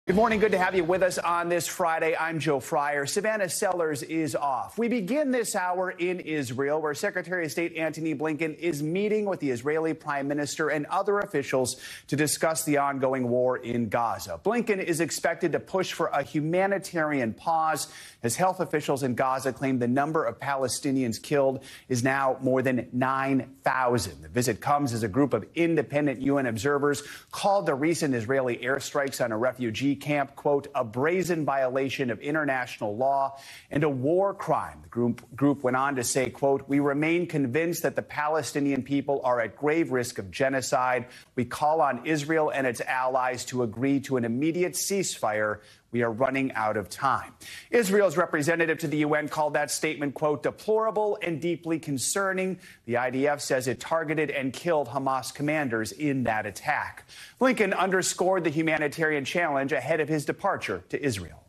Good morning. Good to have you with us on this Friday. I'm Joe Fryer. Savannah Sellers is off. We begin this hour in Israel, where Secretary of State Antony Blinken is meeting with the Israeli Prime Minister and other officials to discuss the ongoing war in Gaza. Blinken is expected to push for a humanitarian pause as health officials in Gaza claim the number of Palestinians killed is now more than 9,000. The visit comes as a group of independent UN observers called the recent Israeli airstrikes on a refugee camp, quote, a brazen violation of international law and a war crime. The group went on to say, quote, we remain convinced that the Palestinian people are at grave risk of genocide. We call on Israel and its allies to agree to an immediate ceasefire. We are running out of time. Israel's representative to the UN called that statement, quote, deplorable and deeply concerning. The IDF says it targeted and killed Hamas commanders in that attack. Blinken underscored the humanitarian challenge ahead of his departure to Israel.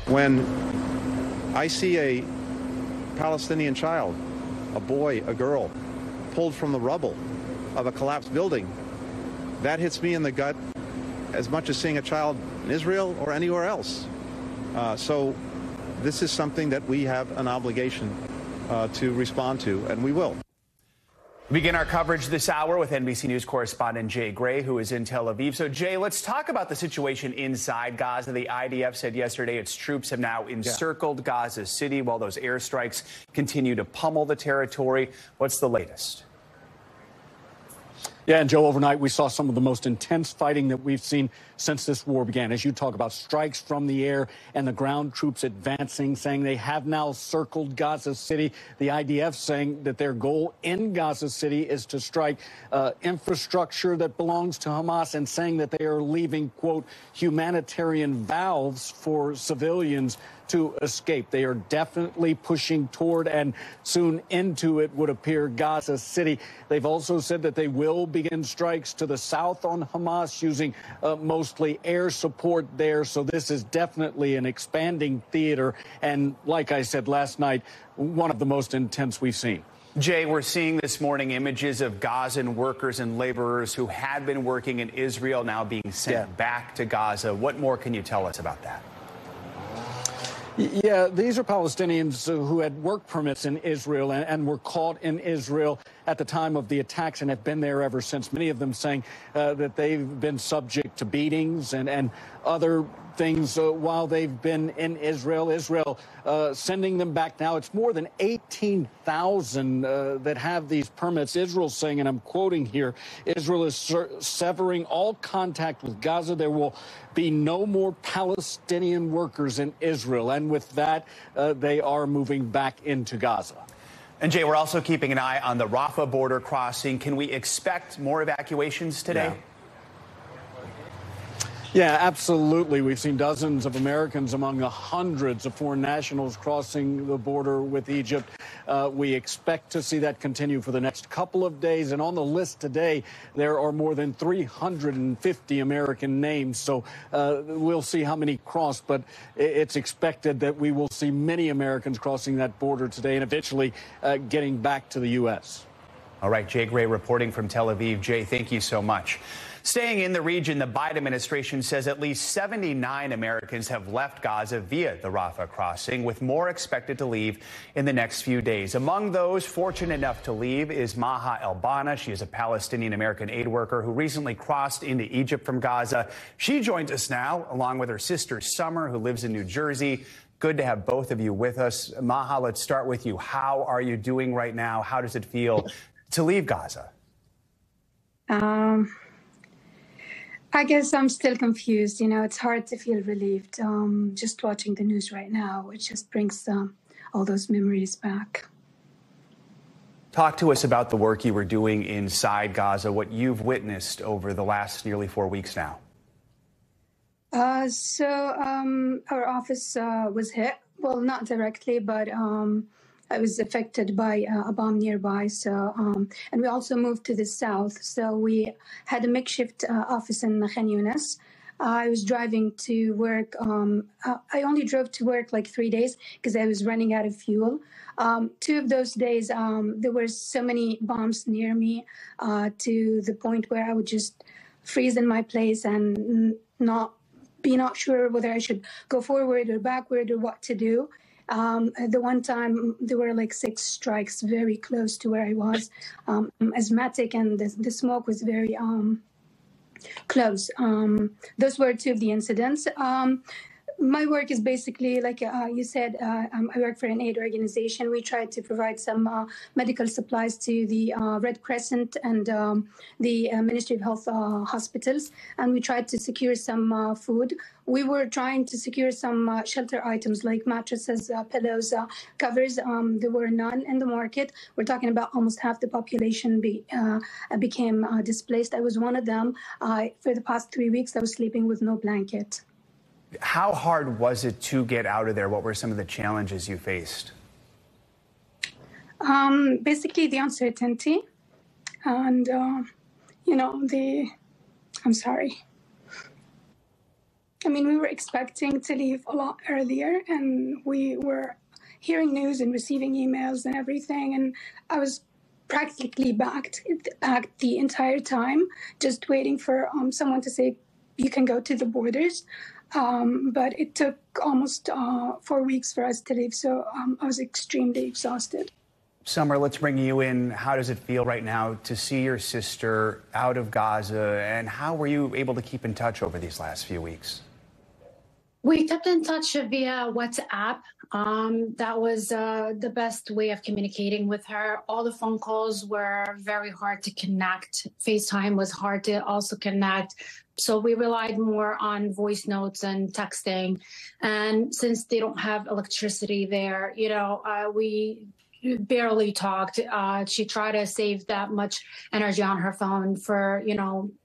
When I see a Palestinian child, a boy, a girl, pulled from the rubble of a collapsed building, that hits me in the gut as much as seeing a child in Israel or anywhere else. So this is something that we have an obligation to respond to, and we will. We begin our coverage this hour with NBC News correspondent Jay Gray, who is in Tel Aviv. So, Jay, let's talk about the situation inside Gaza. The IDF said yesterday its troops have now encircled Gaza City while those airstrikes continue to pummel the territory. What's the latest? Yeah, and Joe, overnight we saw some of the most intense fighting that we've seen since this war began. As you talk about strikes from the air and the ground troops advancing, saying they have now circled Gaza City. The IDF saying that their goal in Gaza City is to strike infrastructure that belongs to Hamas, and saying that they are leaving, quote, humanitarian valves for civilians to escape. They are definitely pushing toward and soon into, it would appear, Gaza City. They've also said that they will begin strikes to the south on Hamas using mostly air support there. So this is definitely an expanding theater. And like I said last night, one of the most intense we've seen. Jay, we're seeing this morning images of Gazan workers and laborers who had been working in Israel now being sent back to Gaza. What more can you tell us about that? Yeah, these are Palestinians who had work permits in Israel and were caught in Israel at the time of the attacks and have been there ever since. Many of them saying that they've been subject to beatings and other things while they've been in Israel. Israel sending them back now. It's more than 18,000 that have these permits. Israel saying, and I'm quoting here, Israel is severing all contact with Gaza. There will be no more Palestinian workers in Israel. And with that, they are moving back into Gaza. And Jay, we're also keeping an eye on the Rafah border crossing. Can we expect more evacuations today? Yeah, absolutely. We've seen dozens of Americans among the hundreds of foreign nationals crossing the border with Egypt. We expect to see that continue for the next couple of days. And on the list today, there are more than 350 American names. So we'll see how many cross. But it's expected that we will see many Americans crossing that border today and eventually getting back to the U.S. All right, Jay Gray reporting from Tel Aviv. Jay, thank you so much. Staying in the region, the Biden administration says at least 79 Americans have left Gaza via the Rafah crossing, with more expected to leave in the next few days. Among those fortunate enough to leave is Maha El-Bana. She is a Palestinian-American aid worker who recently crossed into Egypt from Gaza. She joins us now, along with her sister Summer, who lives in New Jersey. Good to have both of you with us. Maha, let's start with you. How are you doing right now? How does it feel to leave Gaza? I guess I'm still confused. You know, it's hard to feel relieved. Just watching the news right now, it just brings all those memories back. Talk to us about the work you were doing inside Gaza, what you've witnessed over the last nearly 4 weeks now. So our office was hit. Well, not directly, but I was affected by a bomb nearby. So, and we also moved to the south. So we had a makeshift office in Khan Yunis. I was driving to work. I only drove to work like 3 days because I was running out of fuel. 2 of those days, there were so many bombs near me to the point where I would just freeze in my place and not sure whether I should go forward or backward or what to do. The one time there were like 6 strikes very close to where I was, asthmatic, and the smoke was very close. Those were 2 of the incidents. My work is basically, like you said, I work for an aid organization. We try to provide some medical supplies to the Red Crescent and the Ministry of Health hospitals, and we tried to secure some food. We were trying to secure some shelter items like mattresses, pillows, covers. There were none in the market. We're talking about almost half the population became displaced. I was one of them. For the past 3 weeks, I was sleeping with no blanket. How hard was it to get out of there? What were some of the challenges you faced? Basically, the uncertainty and, I'm sorry. I mean, we were expecting to leave a lot earlier, and we were hearing news and receiving emails and everything. And I was practically backed the entire time, just waiting for someone to say, you can go to the borders. But it took almost 4 weeks for us to leave, so I was extremely exhausted. Summer, let's bring you in. How does it feel right now to see your sister out of Gaza, and how were you able to keep in touch over these last few weeks? We kept in touch via WhatsApp. That was the best way of communicating with her. All the phone calls were very hard to connect. FaceTime was hard to also connect. So we relied more on voice notes and texting. And since they don't have electricity there, we barely talked. She tried to save that much energy on her phone for,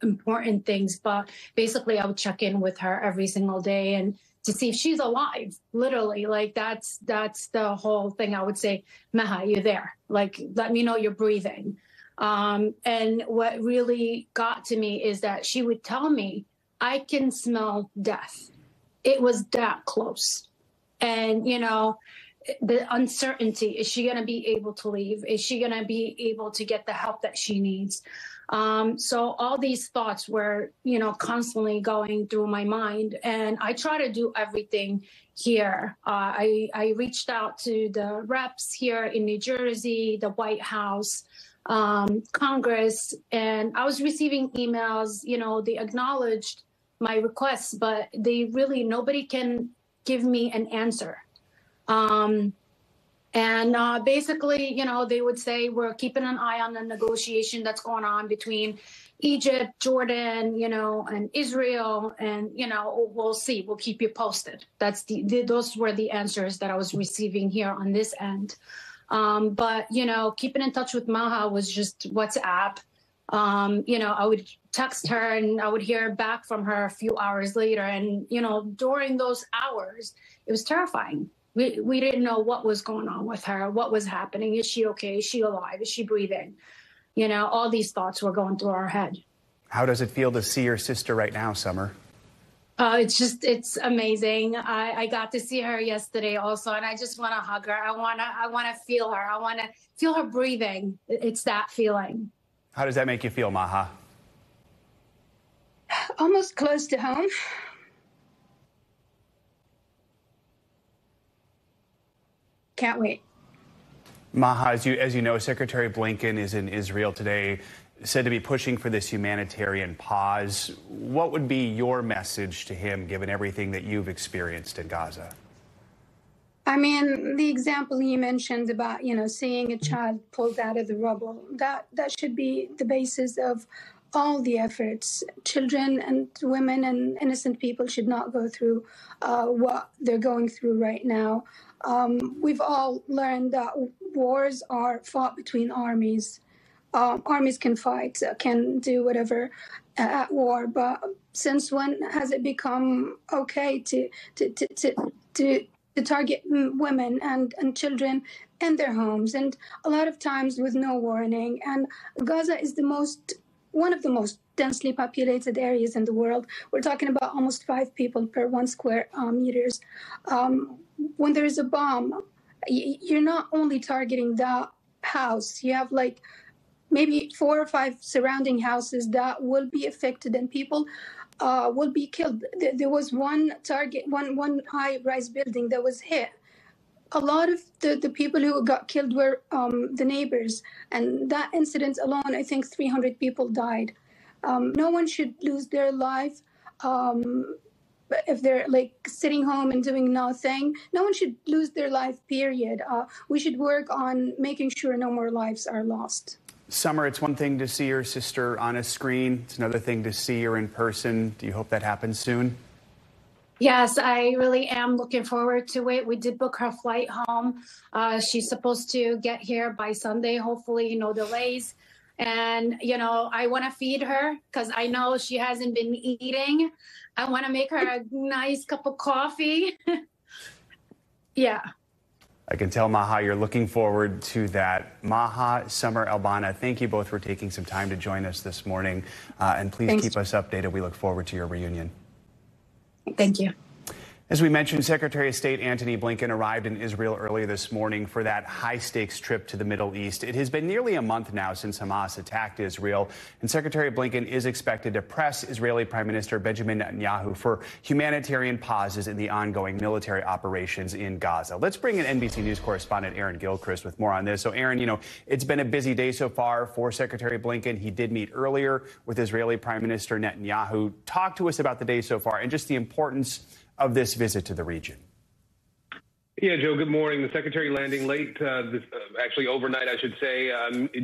important things. But basically, I would check in with her every single day and to see if she's alive, literally. Like, that's the whole thing. I would say, Maha, you're there. Like, let me know you're breathing. And what really got to me is that she would tell me, I can smell death. It was that close. And, the uncertainty, is she going to be able to leave? Is she going to be able to get the help that she needs? So all these thoughts were, constantly going through my mind. And I try to do everything here. I reached out to the reps here in New Jersey, the White House, Congress, and I was receiving emails. They acknowledged my requests, but nobody can give me an answer. Basically, they would say, we're keeping an eye on the negotiation that's going on between Egypt, Jordan, and Israel. And, we'll see. We'll keep you posted. Those were the answers that I was receiving here on this end. But, keeping in touch with Maha was just WhatsApp. I would text her and I would hear back from her a few hours later. And, during those hours, it was terrifying. We didn't know what was going on with her, what was happening. Is she okay? Is she alive? Is she breathing? All these thoughts were going through our head. How does it feel to see your sister right now, Summer? It's amazing. I got to see her yesterday also, and I just want to hug her. I want to feel her. I want to feel her breathing. It's that feeling. How does that make you feel, Maha? Almost close to home. Can't wait. Maha, as you know, Secretary Blinken is in Israel today, said to be pushing for this humanitarian pause. What would be your message to him, given everything that you've experienced in Gaza? I mean, the example you mentioned about, seeing a child pulled out of the rubble, that should be the basis of all the efforts. Children and women and innocent people should not go through what they're going through right now. We've all learned that wars are fought between armies. Armies can fight, can do whatever at war, but since when has it become okay to target women and children in their homes, and a lot of times with no warning? And Gaza is one of the most densely populated areas in the world. We're talking about almost 5 people per 1 square meters. When there is a bomb, you're not only targeting that house. You have maybe 4 or 5 surrounding houses that will be affected, and people will be killed. There was one target, one high-rise building that was hit. A lot of the people who got killed were the neighbors. And that incident alone, I think 300 people died. No one should lose their life if they're like sitting home and doing nothing. No one should lose their life, period. We should work on making sure no more lives are lost. Summer, it's one thing to see your sister on a screen. It's another thing to see her in person. Do you hope that happens soon? Yes, I really am looking forward to it. We did book her flight home. She's supposed to get here by Sunday, hopefully, no delays. And, I want to feed her because I know she hasn't been eating. I want to make her a nice cup of coffee. Yeah. I can tell, Maha, you're looking forward to that. Maha, Summer, Albana, thank you both for taking some time to join us this morning. And please keep us updated. We look forward to your reunion. Thank you. As we mentioned, Secretary of State Antony Blinken arrived in Israel earlier this morning for that high-stakes trip to the Middle East. It has been nearly a month now since Hamas attacked Israel, and Secretary Blinken is expected to press Israeli Prime Minister Benjamin Netanyahu for humanitarian pauses in the ongoing military operations in Gaza. Let's bring in NBC News correspondent Aaron Gilchrist with more on this. So, Aaron, it's been a busy day so far for Secretary Blinken. He did meet earlier with Israeli Prime Minister Netanyahu. Talk to us about the day so far and just the importance of this visit to the region. Yeah, Joe, good morning. The Secretary landing late, actually overnight, I should say,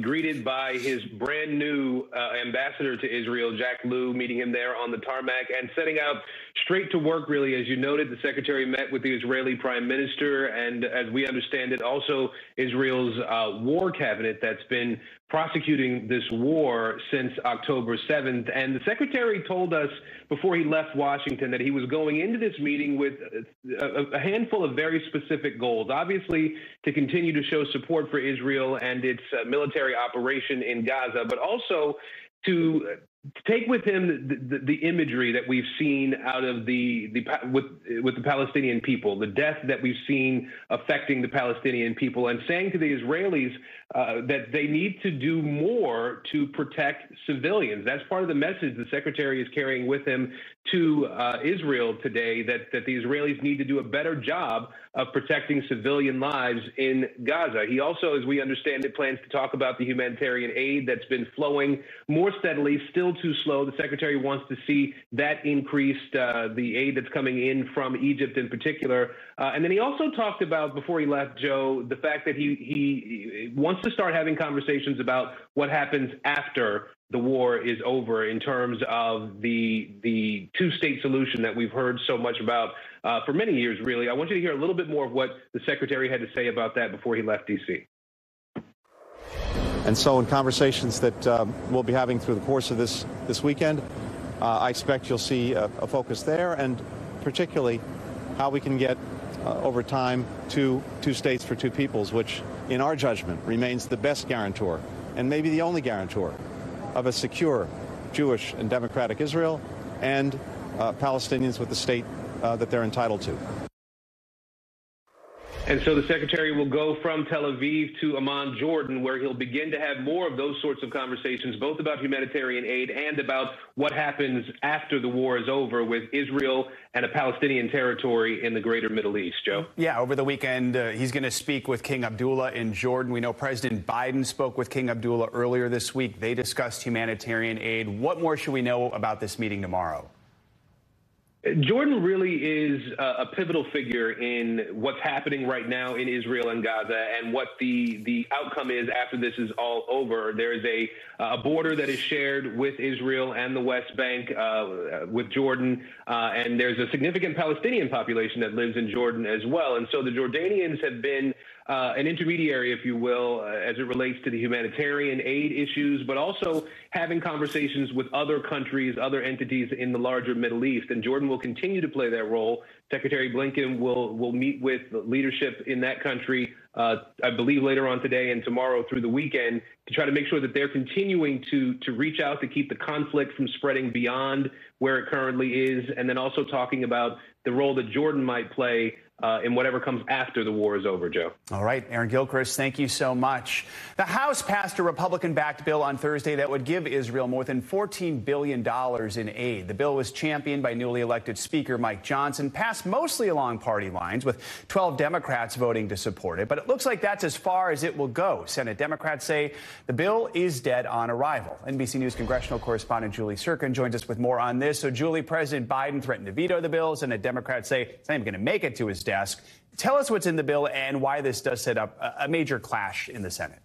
greeted by his brand new ambassador to Israel, Jack Lew, meeting him there on the tarmac and setting out straight to work, really. As you noted, the Secretary met with the Israeli Prime Minister and, as we understand it, also Israel's war cabinet that's been prosecuting this war since October 7th. And the Secretary told us before he left Washington that he was going into this meeting with a handful of very specific goals. Obviously, to continue to show support for Israel and its military operation in Gaza, but also to take with him the imagery that we've seen out of with the Palestinian people, the death that we've seen affecting the Palestinian people, and saying to the Israelis that they need to do more to protect civilians. That's part of the message the Secretary is carrying with him to Israel today, that the Israelis need to do a better job of protecting civilian lives in Gaza. He also, as we understand it, plans to talk about the humanitarian aid that's been flowing more steadily, still too slow. The Secretary wants to see that increased, the aid that's coming in from Egypt in particular. And then he also talked about, before he left, Joe, the fact that he wants to start having conversations about what happens after the war is over in terms of the two-state solution that we've heard so much about for many years, really. I want you to hear a little bit more of what the Secretary had to say about that before he left D.C. And so in conversations that we'll be having through the course of this weekend, I expect you'll see a focus there, and particularly how we can get over time to two states for two peoples, which in our judgment remains the best guarantor and maybe the only guarantor of a secure Jewish and democratic Israel and Palestinians with the state that they're entitled to. And so the Secretary will go from Tel Aviv to Amman, Jordan, where he'll begin to have more of those sorts of conversations, both about humanitarian aid and about what happens after the war is over with Israel and a Palestinian territory in the greater Middle East. Joe? Yeah, over the weekend, he's going to speak with King Abdullah in Jordan. We know President Biden spoke with King Abdullah earlier this week. They discussed humanitarian aid. What more should we know about this meeting tomorrow? Jordan really is a pivotal figure in what's happening right now in Israel and Gaza, and what the outcome is after this is all over. There is a border that is shared with Israel and the West Bank with Jordan, and there's a significant Palestinian population that lives in Jordan as well. And so the Jordanians have been an intermediary, if you will, as it relates to the humanitarian aid issues, but also having conversations with other countries, other entities in the larger Middle East. And Jordan will continue to play that role. Secretary Blinken will meet with leadership in that country I believe later on today and tomorrow through the weekend, to try to make sure that they're continuing to reach out to keep the conflict from spreading beyond where it currently is, and then also talking about the role that Jordan might play in whatever comes after the war is over, Joe. All right, Aaron Gilchrist, thank you so much. The House passed a Republican-backed bill on Thursday that would give Israel more than $14 billion in aid. The bill was championed by newly elected Speaker Mike Johnson, passed mostly along party lines, with 12 Democrats voting to support it. But it looks like that's as far as it will go. Senate Democrats say the bill is dead on arrival. NBC News congressional correspondent Julie Sirkin joins us with more on this. So, Julie, President Biden threatened to veto the bill, and the Democrats say it's not even going to make it to his desk. Tell us what's in the bill and why this does set up a major clash in the Senate.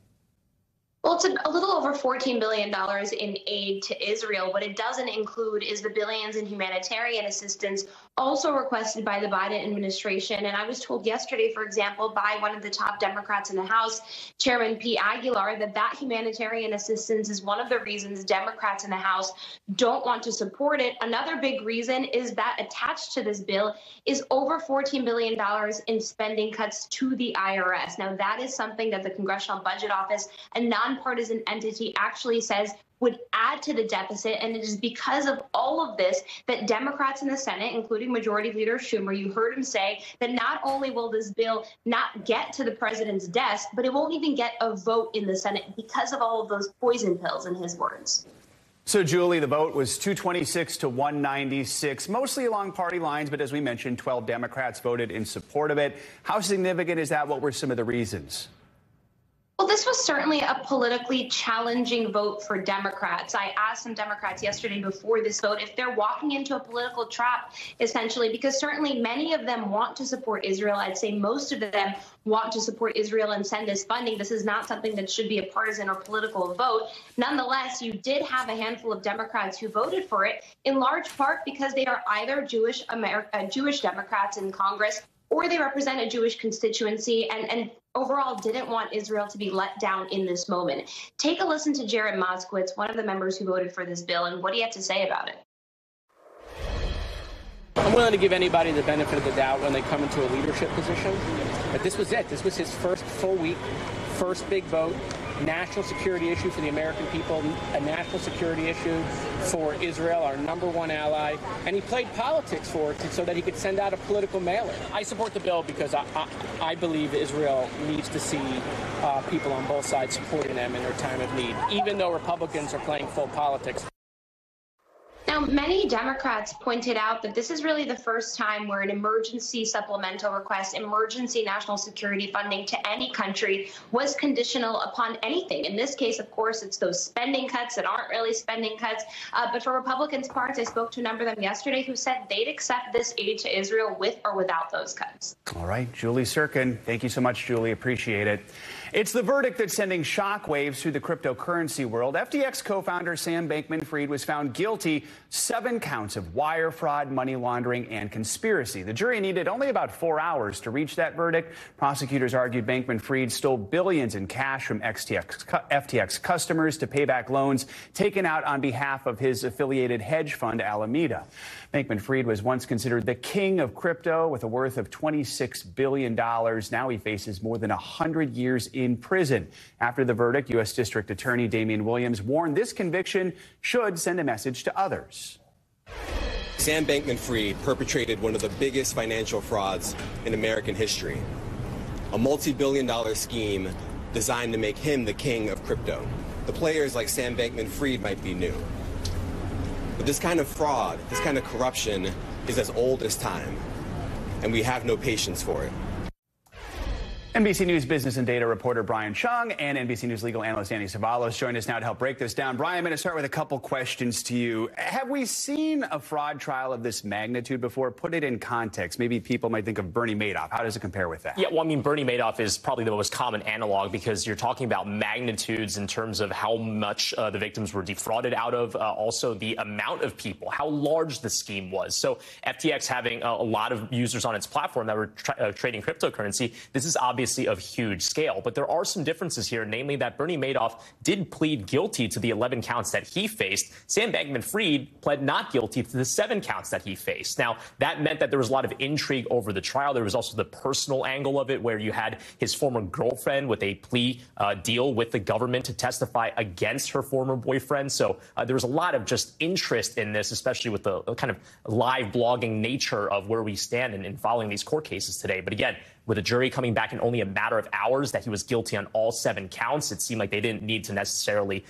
Well, it's a little over $14 billion in aid to Israel. What it doesn't include is the billions in humanitarian assistance also requested by the Biden administration. And I was told yesterday, for example, by one of the top Democrats in the House, Chairman Pete Aguilar, that humanitarian assistance is one of the reasons Democrats in the House don't want to support it. Another big reason is that attached to this bill is over $14 billion in spending cuts to the IRS. Now, that is something that the Congressional Budget Office, a nonpartisan entity, actually says would add to the deficit. And it is because of all of this that Democrats in the Senate, including Majority Leader Schumer, you heard him say that not only will this bill not get to the president's desk, but it won't even get a vote in the Senate because of all of those poison pills, in his words. So, Julie, the vote was 226 to 196, mostly along party lines. But as we mentioned, 12 Democrats voted in support of it. How significant is that? What were some of the reasons? Well, this was certainly a politically challenging vote for Democrats. I asked some Democrats yesterday before this vote if they're walking into a political trap, essentially, because certainly many of them want to support Israel. I'd say most of them want to support Israel and send this funding. This is not something that should be a partisan or political vote. Nonetheless, you did have a handful of Democrats who voted for it, in large part because they are either Jewish Democrats in Congress, or they represent a Jewish constituency and overall didn't want Israel to be let down in this moment. Take a listen to Jared Moskowitz, one of the members who voted for this bill, and what he had to say about it. I'm willing to give anybody the benefit of the doubt when they come into a leadership position. But this was it. This was his first full week, first big vote. National security issue for the American people, a national security issue for Israel, our #1 ally, and he played politics for it so that he could send out a political mailer. I support the bill because I believe Israel needs to see people on both sides supporting them in their time of need, even though Republicans are playing full politics. Now, many Democrats pointed out that this is really the first time where an emergency supplemental request, emergency national security funding to any country was conditional upon anything. In this case, of course, it's those spending cuts that aren't really spending cuts. But for Republicans' parts, I spoke to a number of them yesterday who said they'd accept this aid to Israel with or without those cuts. All right, Julie Sirkin. Thank you so much, Julie. Appreciate it. It's the verdict that's sending shockwaves through the cryptocurrency world. FTX co-founder Sam Bankman-Fried was found guilty 7 counts of wire fraud, money laundering, and conspiracy. The jury needed only about 4 hours to reach that verdict. Prosecutors argued Bankman-Fried stole billions in cash from FTX customers to pay back loans taken out on behalf of his affiliated hedge fund, Alameda. Bankman-Fried was once considered the king of crypto with a worth of $26 billion. Now he faces more than 100 years in prison. After the verdict, U.S. District Attorney Damian Williams warned this conviction should send a message to others. Sam Bankman-Fried perpetrated one of the biggest financial frauds in American history, a multi-billion-dollar scheme designed to make him the king of crypto. The players like Sam Bankman-Fried might be new, but this kind of fraud, this kind of corruption is as old as time, and we have no patience for it. NBC News business and data reporter Brian Chung and NBC News legal analyst Annie Savalos join us now to help break this down. Brian, I'm going to start with a couple questions to you. Have we seen a fraud trial of this magnitude before? Put it in context. Maybe people might think of Bernie Madoff. How does it compare with that? Yeah, well, I mean, Bernie Madoff is probably the most common analog because you're talking about magnitudes in terms of how much the victims were defrauded out of, also the amount of people, how large the scheme was. So FTX having a lot of users on its platform that were trading cryptocurrency, this is obviously obviously of huge scale. But there are some differences here, namely that Bernie Madoff did plead guilty to the 11 counts that he faced. Sam Bankman-Fried pled not guilty to the 7 counts that he faced. Now, that meant that there was a lot of intrigue over the trial. There was also the personal angle of it, where you had his former girlfriend with a plea deal with the government to testify against her former boyfriend. So there was a lot of just interest in this, especially with the kind of live blogging nature of where we stand in following these court cases today. But again, with a jury coming back in only a matter of hours that he was guilty on all 7 counts, it seemed like they didn't need to necessarily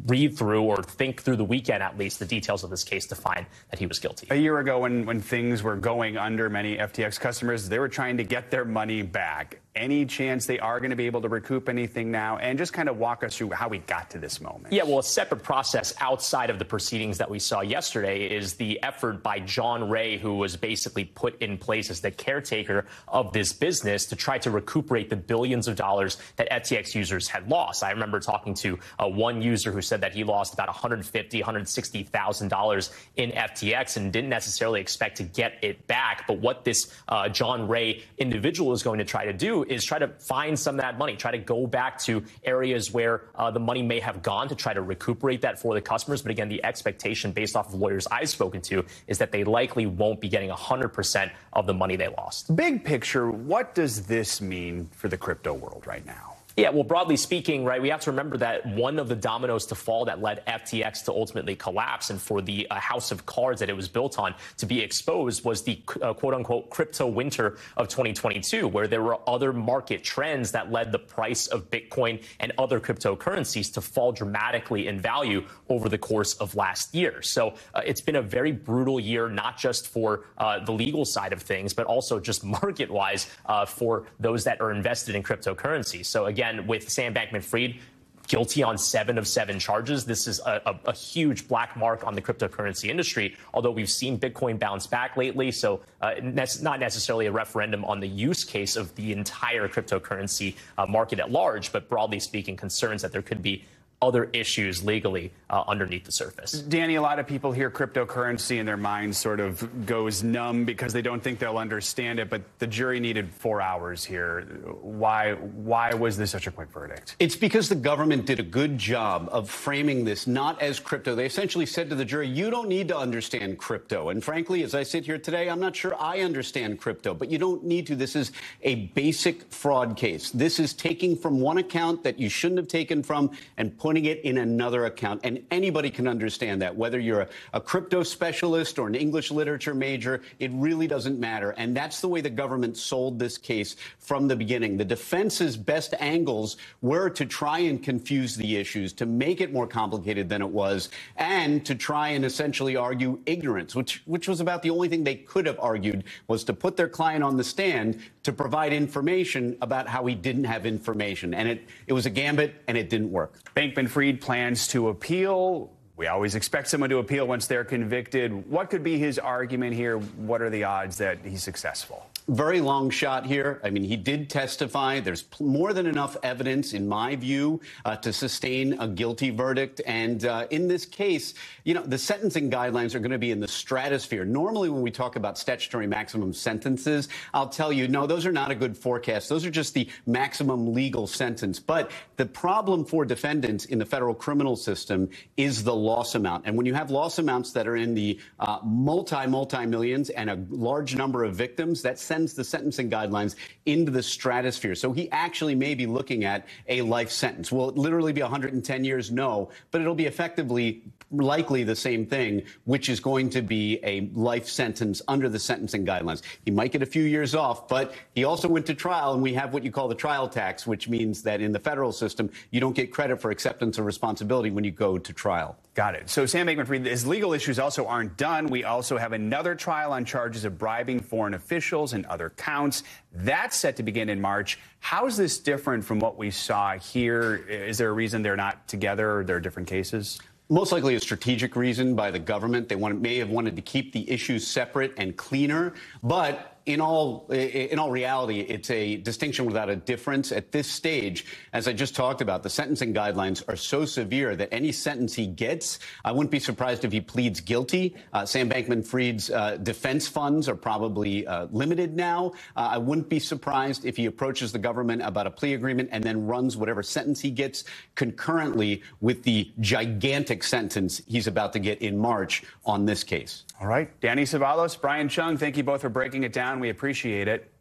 read through or think through the weekend, at least, the details of this case to find that he was guilty. A year ago, when things were going under many FTX customers, they were trying to get their money back. Any chance they are going to be able to recoup anything now? And just kind of walk us through how we got to this moment. Yeah, well, a separate process outside of the proceedings that we saw yesterday is the effort by John Ray, who was basically put in place as the caretaker of this business to try to recuperate the billions of dollars that FTX users had lost. I remember talking to one user who said that he lost about $150,000, $160,000 in FTX and didn't necessarily expect to get it back. But what this John Ray individual is going to try to do is try to find some of that money, try to go back to areas where the money may have gone to try to recuperate that for the customers. But again, the expectation based off of lawyers I've spoken to is that they likely won't be getting 100% of the money they lost. Big picture, what does this mean for the crypto world right now? Yeah, well, broadly speaking, right, we have to remember that one of the dominoes to fall that led FTX to ultimately collapse and for the house of cards that it was built on to be exposed was the quote-unquote crypto winter of 2022, where there were other market trends that led the price of Bitcoin and other cryptocurrencies to fall dramatically in value over the course of last year. So it's been a very brutal year, not just for the legal side of things, but also just market-wise for those that are invested in cryptocurrency. So again, with Sam Bankman-Fried guilty on 7 of 7 charges, this is a huge black mark on the cryptocurrency industry, although we've seen Bitcoin bounce back lately. So not necessarily a referendum on the use case of the entire cryptocurrency market at large, but broadly speaking, concerns that there could be other issues legally underneath the surface. Danny, a lot of people hear cryptocurrency and their mind sort of goes numb because they don't think they'll understand it. But the jury needed 4 hours here. Why was this such a quick verdict? It's because the government did a good job of framing this not as crypto. They essentially said to the jury, you don't need to understand crypto. And frankly, as I sit here today, I'm not sure I understand crypto, but you don't need to. This is a basic fraud case. This is taking from one account that you shouldn't have taken from and putting it in another account. And anybody can understand that, whether you're a crypto specialist or an English literature major, it really doesn't matter. And that's the way the government sold this case from the beginning. The defense's best angles were to try and confuse the issues, to make it more complicated than it was, and to try and essentially argue ignorance, which was about the only thing they could have argued, was to put their client on the stand to provide information about how he didn't have information. And it was a gambit, and it didn't work. Bankman-Fried plans to appeal. We always expect someone to appeal once they're convicted. What could be his argument here? What are the odds that he's successful? Very long shot here. I mean, he did testify. There's more than enough evidence, in my view, to sustain a guilty verdict. And in this case, you know, the sentencing guidelines are going to be in the stratosphere. Normally, when we talk about statutory maximum sentences, I'll tell you, no, those are not a good forecast. Those are just the maximum legal sentence. But the problem for defendants in the federal criminal system is the loss amount. And when you have loss amounts that are in the multi-millions and a large number of victims, that sends the sentencing guidelines into the stratosphere. So he actually may be looking at a life sentence. Will it literally be 110 years? No, but it'll be effectively likely the same thing, which is going to be a life sentence under the sentencing guidelines. He might get a few years off, but he also went to trial, and we have what you call the trial tax, which means that in the federal system, you don't get credit for acceptance of responsibility when you go to trial. Got it. So Sam Bankman-Fried, his legal issues also aren't done. We also have another trial on charges of bribing foreign officials and other counts. That's set to begin in March. How is this different from what we saw here? Is there a reason they're not together, or they're different cases? Most likely a strategic reason by the government. They may have wanted to keep the issues separate and cleaner, but in all reality, it's a distinction without a difference. At this stage, as I just talked about, the sentencing guidelines are so severe that any sentence he gets, I wouldn't be surprised if he pleads guilty. Sam Bankman-Fried's defense funds are probably limited now. I wouldn't be surprised if he approaches the government about a plea agreement and then runs whatever sentence he gets concurrently with the gigantic sentence he's about to get in March on this case. All right. Danny Ceballos, Brian Chung, thank you both for breaking it down. We appreciate it.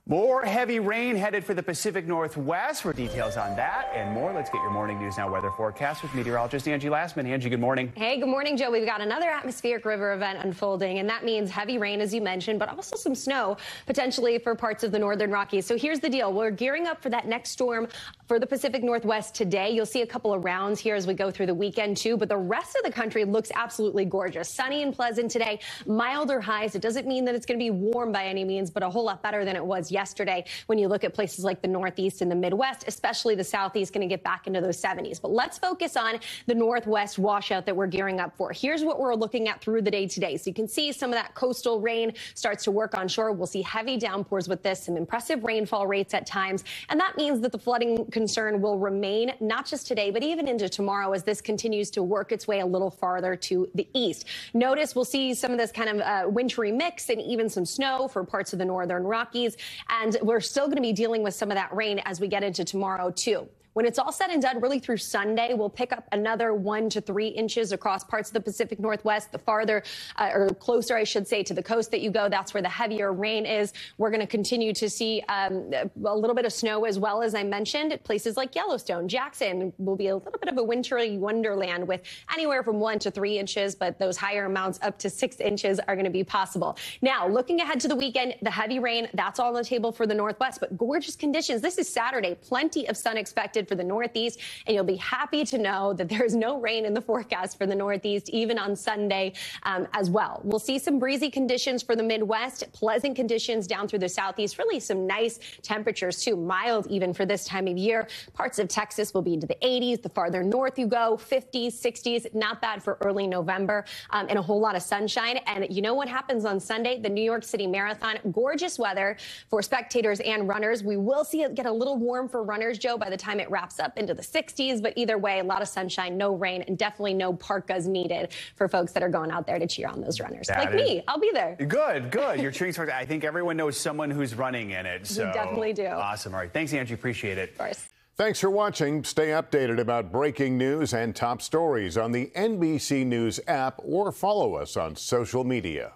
More heavy rain headed for the Pacific Northwest. For details on that and more, let's get your morning news now weather forecast with meteorologist Angie Lastman. Angie, good morning. Hey, good morning, Joe. We've got another atmospheric river event unfolding, and that means heavy rain, as you mentioned, but also some snow potentially for parts of the northern Rockies. So here's the deal. We're gearing up for that next storm for the Pacific Northwest today. You'll see a couple of rounds here as we go through the weekend, too, but the rest of the country looks absolutely gorgeous. Sunny and pleasant today, milder highs. It doesn't mean that it's going to be warm by any means, but a whole lot better than it was yesterday. When you look at places like the Northeast and the Midwest, especially the Southeast, going to get back into those 70s. But let's focus on the Northwest washout that we're gearing up for. Here's what we're looking at through the day today. So you can see some of that coastal rain starts to work on shore. We'll see heavy downpours with this, some impressive rainfall rates at times. And that means that the flooding concern will remain not just today, but even into tomorrow as this continues to work its way a little farther to the east. Notice we'll see some of this kind of wintry mix and even some snow for parts of the northern Rockies. And we're still going to be dealing with some of that rain as we get into tomorrow, too. When it's all said and done, really through Sunday, we'll pick up another 1 to 3 inches across parts of the Pacific Northwest. The farther or closer, I should say, to the coast that you go, that's where the heavier rain is. We're going to continue to see a little bit of snow as well, as I mentioned. Places like Yellowstone, Jackson will be a little bit of a wintry wonderland with anywhere from 1 to 3 inches, but those higher amounts up to 6 inches are going to be possible. Now, looking ahead to the weekend, the heavy rain, that's all on the table for the Northwest, but gorgeous conditions. This is Saturday. Plenty of sun expected for the Northeast, and you'll be happy to know that there's no rain in the forecast for the Northeast, even on Sunday as well. We'll see some breezy conditions for the Midwest, pleasant conditions down through the Southeast, really some nice temperatures too, mild even for this time of year. Parts of Texas will be into the 80s. The farther north you go, 50s, 60s, not bad for early November, and a whole lot of sunshine. And you know what happens on Sunday? The New York City Marathon, gorgeous weather for spectators and runners. We will see it get a little warm for runners, Joe, by the time it wraps up into the 60s, but either way, a lot of sunshine, no rain, and definitely no parkas needed for folks that are going out there to cheer on those runners. Like me, I'll be there. Good, good. You're cheering for, I think everyone knows someone who's running in it. So we definitely do. Awesome. All right. Thanks, Angie. Appreciate it. Of course. Thanks for watching. Stay updated about breaking news and top stories on the NBC News app or follow us on social media.